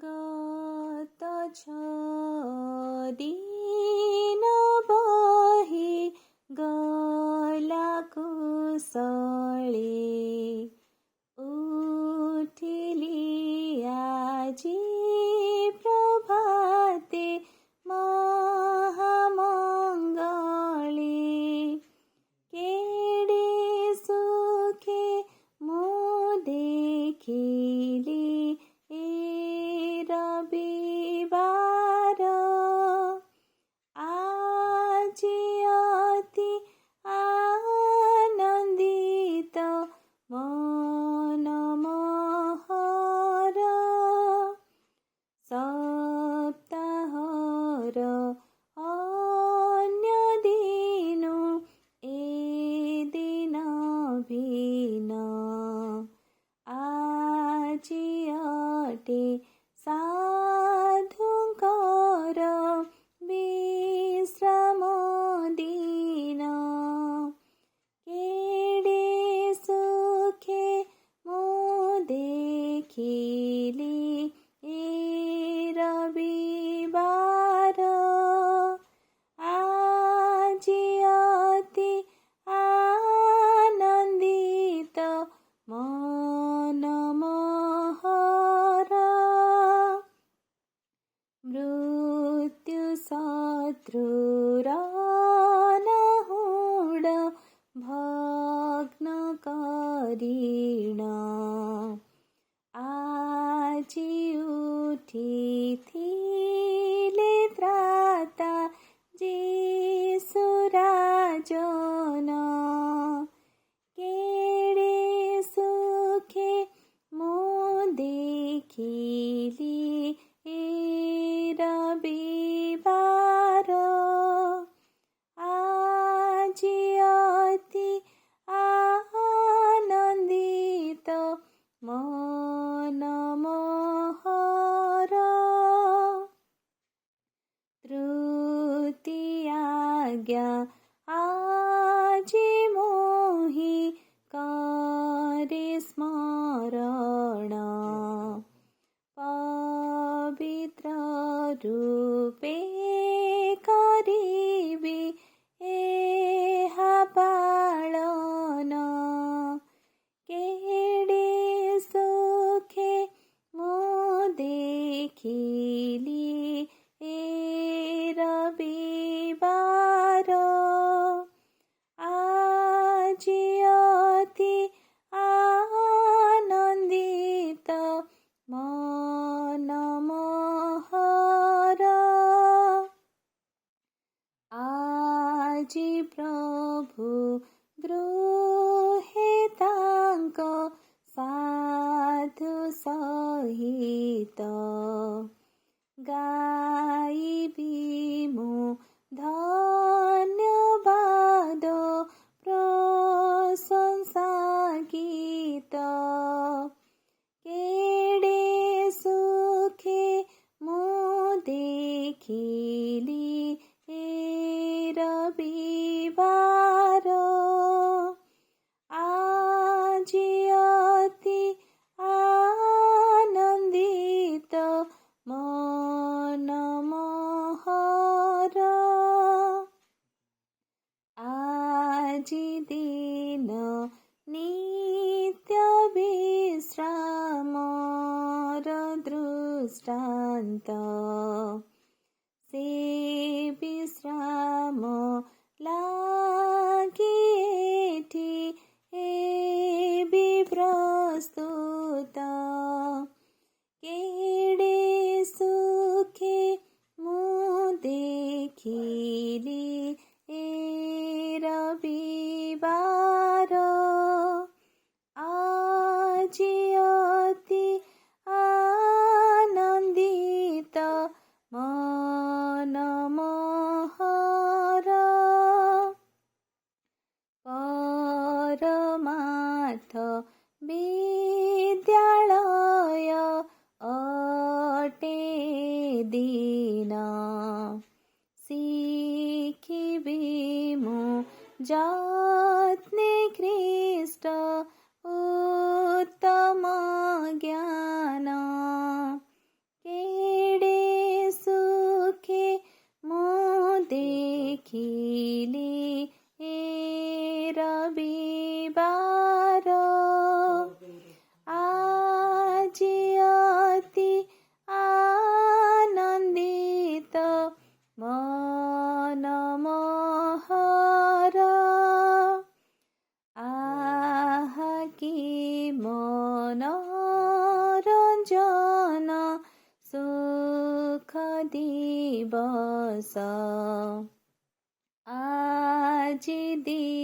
गत छ दिन बही गला कुशले उठिली आजी प्रभाते महामङ्गले केडे सुखे मो देखिली रविवार आजी अति आनन्दित मन मोहर सप्ताहर अन्य दिनु ए दिन भिन्न आजी अटे साधुंकर विश्राम दिन केडे सुखे मो देखिली ए रविवार आजी अति आनन्दित मन मोहर मृत्यु शत्रुर नहुड भग्न करिण आजी उठिथिले त्राता जीशु राजन केडे सुखे मो देखिली रविवार आजी अति आनन्दित मन मोहर तृतीय आज्ञा आजी मोहि करे स्मरण पवित्र रूपे करिबी एहा पालन केडे सुखे मो देखिली ए रविवार आजी अति आनन्दित मन मोहर आजी प्रभु गृहे तांक साधु सहित गाइबी मु धन्यवाद प्रशंसा गीत केडे सुखे मो देखिली ए रविवार आजी अति आनन्दित मन मोहर आजी दिन नित्य विश्रामर दृष्टान्त से विश्राम लागि एठी प्रस्तुत केडे सुखे मो देखिली ए रविवार आजी अति आनन्दित मन मोहर परमार्थ विद्यालय अटे दिन सिखिबी मु जत्ने ख्रीष्ट उत्तम ज्ञान આજ દિન